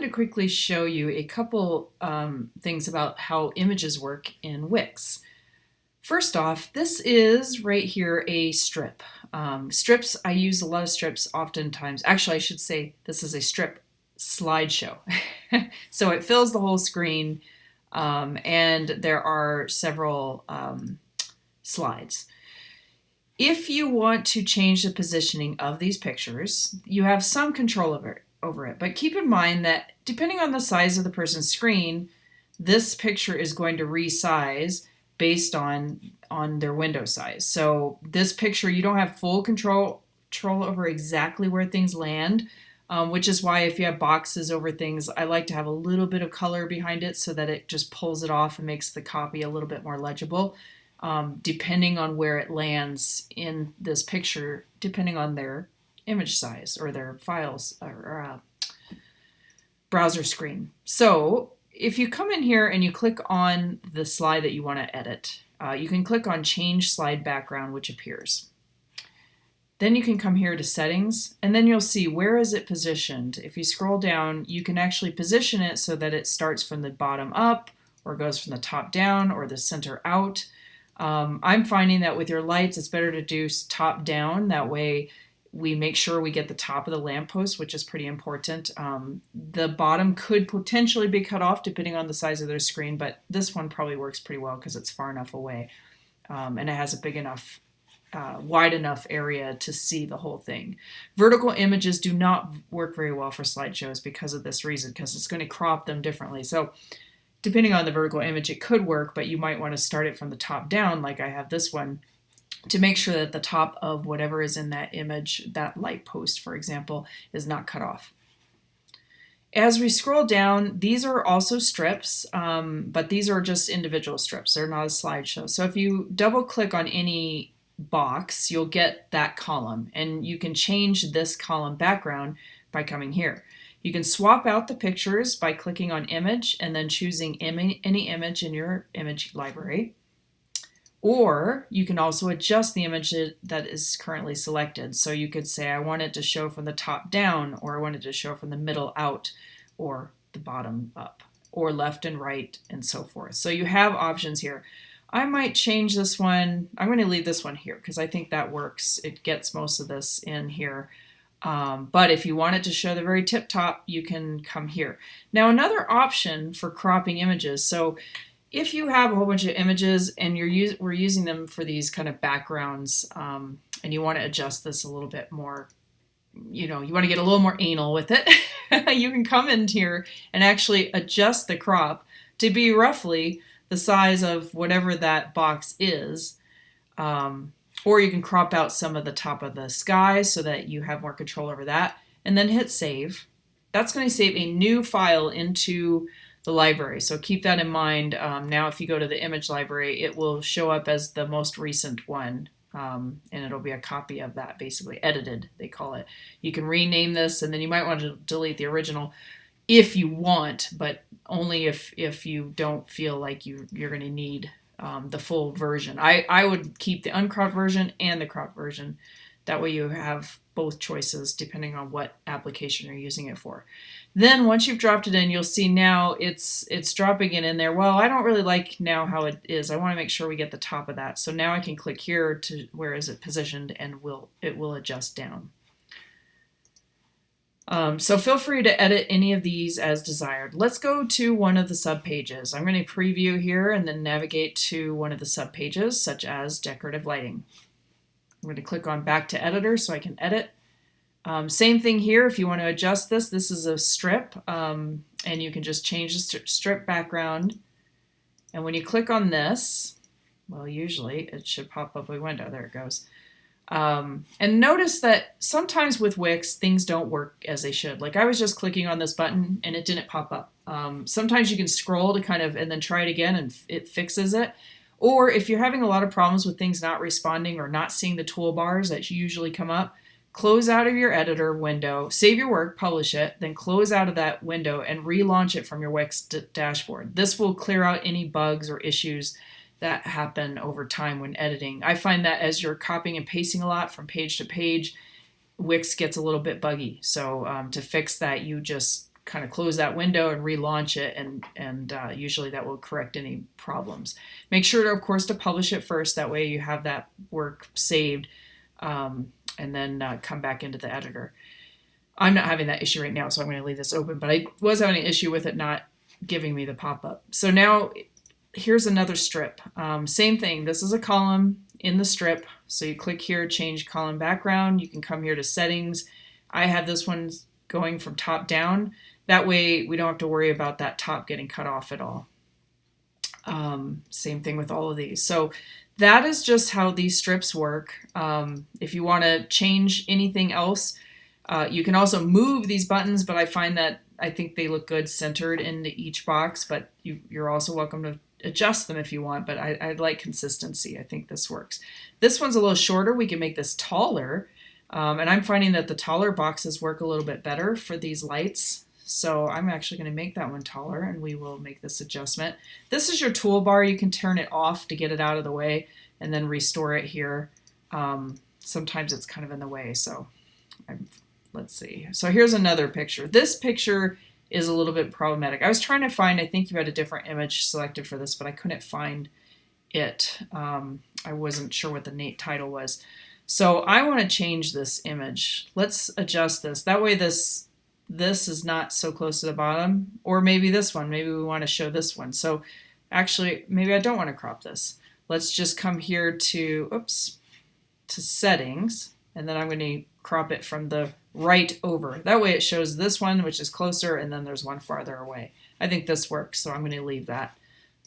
wanted to quickly show you a couple things about how images work in Wix. First off, this is right here a strip. Strips, I use a lot of strips oftentimes. Actually, I should say this is a strip slideshow. So it fills the whole screen, and there are several slides. If you want to change the positioning of these pictures, you have some control over it. But keep in mind that depending on the size of the person's screen, this picture is going to resize based on their window size. So this picture, you don't have full control over exactly where things land, which is why if you have boxes over things, I like to have a little bit of color behind it so that it just pulls it off and makes the copy a little bit more legible. Depending on where it lands in this picture, depending on their image size or their files or browser screen. So if you come in here and you click on the slide that you want to edit, you can click on Change Slide Background, which appears. Then you can come here to Settings, and then you'll see where is it positioned. If you scroll down, you can actually position it so that it starts from the bottom up, or goes from the top down, or the center out. I'm finding that with your lights, it's better to do top down. That way we make sure we get the top of the lamppost, which is pretty important. The bottom could potentially be cut off depending on the size of their screen, but this one probably works pretty well because it's far enough away. And it has a big enough, wide enough area to see the whole thing. Vertical images do not work very well for slideshows because of this reason, because it's going to crop them differently. So depending on the vertical image, it could work, but you might want to start it from the top down, like I have this one, to make sure that the top of whatever is in that image, that light post, for example, is not cut off. As we scroll down, these are also strips, but these are just individual strips. They're not a slideshow. So if you double click on any box, you'll get that column, and you can change this column background by coming here. You can swap out the pictures by clicking on Image and then choosing any image in your image library. Or you can also adjust the image that is currently selected. So you could say, I want it to show from the top down, or I want it to show from the middle out, or the bottom up, or left and right, and so forth. So you have options here. I might change this one. I'm going to leave this one here because I think that works. It gets most of this in here. But if you want it to show the very tip top, you can come here. Now another option for cropping images. So if you have a whole bunch of images and we're using them for these kind of backgrounds, and you want to adjust this a little bit more, you want to get a little more anal with it, you can come in here and actually adjust the crop to be roughly the size of whatever that box is. Or you can crop out some of the top of the sky so that you have more control over that, and then hit save. That's going to save a new file into the library, so keep that in mind. Now if you go to the image library, it will show up as the most recent one, and it'll be a copy of that, basically edited, they call it. You can rename this, and then you might want to delete the original if you want, but only if you don't feel like you're going to need the full version. I would keep the uncropped version and the cropped version. That way you have both choices depending on what application you're using it for. Then once you've dropped it in, you'll see now it's dropping it in there. Well, I don't really like now how it is. I want to make sure we get the top of that. So now I can click here to where is it positioned, and it will adjust down. So feel free to edit any of these as desired. Let's go to one of the subpages. I'm going to preview here and then navigate to one of the subpages, such as decorative lighting. I'm going to click on Back to Editor so I can edit. Same thing here. If you want to adjust this is a strip, and you can just change the strip background. And when you click on this, well, usually it should pop up a window. There it goes. And notice that sometimes with Wix, things don't work as they should. Like I was just clicking on this button and it didn't pop up. Sometimes you can scroll to and then try it again and it fixes it. Or if you're having a lot of problems with things not responding or not seeing the toolbars that usually come up, close out of your editor window, save your work, publish it, then close out of that window and relaunch it from your Wix dashboard. This will clear out any bugs or issues that happen over time when editing. I find that as you're copying and pasting a lot from page to page, Wix gets a little bit buggy. So to fix that, you just kind of close that window and relaunch it, and usually that will correct any problems. Make sure, of course, to publish it first. That way you have that work saved, and then come back into the editor. I'm not having that issue right now, so I'm going to leave this open, but I was having an issue with it not giving me the pop-up. So now here's another strip. Same thing. This is a column in the strip. So you click here, change column background. You can come here to settings. I have this one going from top down. That way we don't have to worry about that top getting cut off at all. Same thing with all of these. So that is just how these strips work. If you want to change anything else, you can also move these buttons, but I find that I think they look good centered into each box, but you're also welcome to adjust them if you want, but I like consistency. I think this works. This one's a little shorter. We can make this taller, and I'm finding that the taller boxes work a little bit better for these lights. So I'm actually going to make that one taller, and we will make this adjustment. This is your toolbar. You can turn it off to get it out of the way and then restore it here. Sometimes it's kind of in the way, so let's see. So here's another picture. This picture is a little bit problematic. I was trying to find, I think you had a different image selected for this, but I couldn't find it. I wasn't sure what the title was. So I want to change this image. Let's adjust this. That way this is not so close to the bottom, or maybe this one. Maybe we want to show this one. So actually, maybe I don't want to crop this. Let's just come here to settings, and then I'm going to crop it from the right over. That way it shows this one, which is closer, and then there's one farther away. I think this works, so I'm going to leave that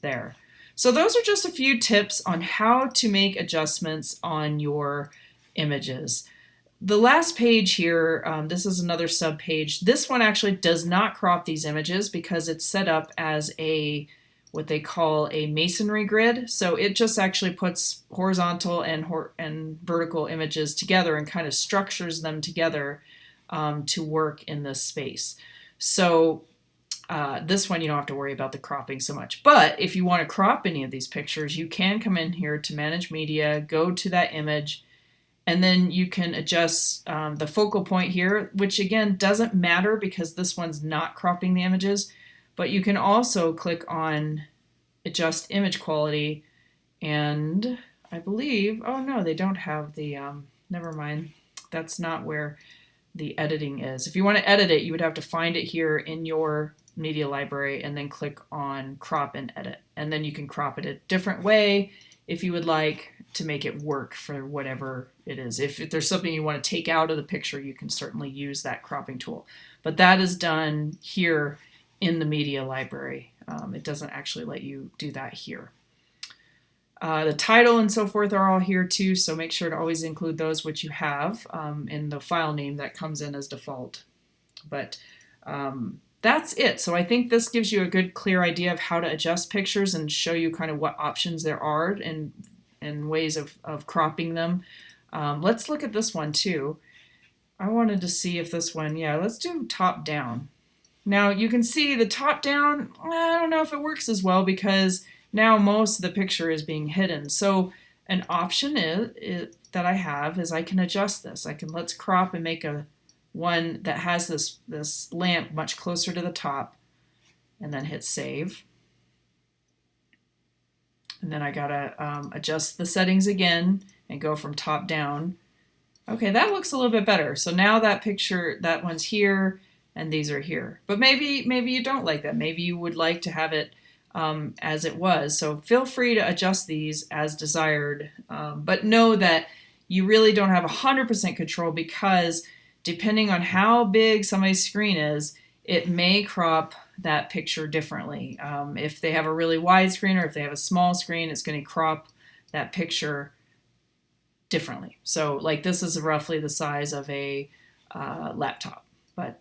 there. So those are just a few tips on how to make adjustments on your images. The last page here, this is another sub page. This one actually does not crop these images because it's set up as what they call a Masonry grid. So it just actually puts horizontal and vertical images together and kind of structures them together to work in this space. So this one you don't have to worry about the cropping so much. But if you want to crop any of these pictures, you can come in here to Manage Media, go to that image, and then you can adjust the focal point here, which again doesn't matter because this one's not cropping the images. But you can also click on Adjust Image Quality, and I believe, oh no, they don't have the, never mind, that's not where the editing is. If you want to edit it, you would have to find it here in your media library and then click on Crop and Edit. And then you can crop it a different way if you would like to make it work for whatever it is. If there's something you want to take out of the picture, you can certainly use that cropping tool. But that is done here in the media library. It doesn't actually let you do that here. The title and so forth are all here too, so make sure to always include those which you have in the file name that comes in as default. But that's it. So I think this gives you a good clear idea of how to adjust pictures and show you kind of what options there are and ways of cropping them. Let's look at this one too. I wanted to see if this one, yeah, let's do top down. Now you can see the top down, I don't know if it works as well because now most of the picture is being hidden. So an option that I have is I can adjust this. Let's crop and make one that has this lamp much closer to the top, and then hit save. And then I gotta adjust the settings again and go from top down. Okay, that looks a little bit better. So now that picture, that one's here, and these are here. But maybe you don't like that. Maybe you would like to have it as it was. So feel free to adjust these as desired. But know that you really don't have 100% control because depending on how big somebody's screen is, it may crop that picture differently. If they have a really wide screen or if they have a small screen, it's going to crop that picture differently. So like this is roughly the size of a laptop, but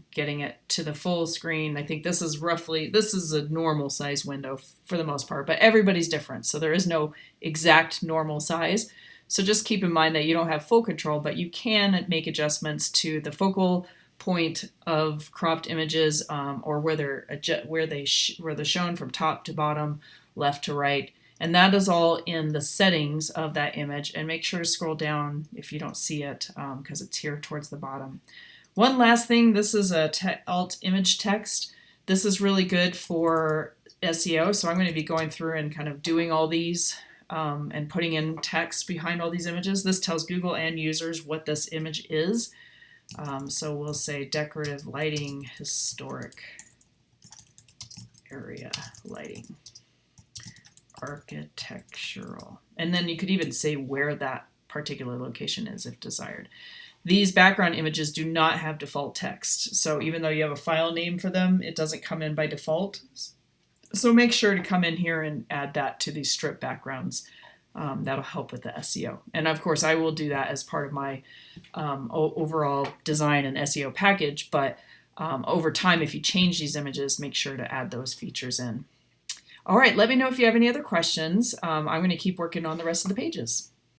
getting it to the full screen, I think this is a normal size window for the most part, but everybody's different. So there is no exact normal size. So just keep in mind that you don't have full control, but you can make adjustments to the focal point of cropped images or where they're shown from top to bottom, left to right. And that is all in the settings of that image. And make sure to scroll down if you don't see it because it's here towards the bottom. One last thing, this is a alt image text. This is really good for SEO, so I'm going to be going through and kind of doing all these and putting in text behind all these images. This tells Google and users what this image is. So we'll say decorative lighting, historic area lighting, architectural. And then you could even say where that particular location is if desired. These background images do not have default text. So even though you have a file name for them, it doesn't come in by default. So make sure to come in here and add that to these strip backgrounds. That'll help with the SEO. And of course, I will do that as part of my overall design and SEO package. But over time, if you change these images, make sure to add those features in. All right, let me know if you have any other questions. I'm going to keep working on the rest of the pages.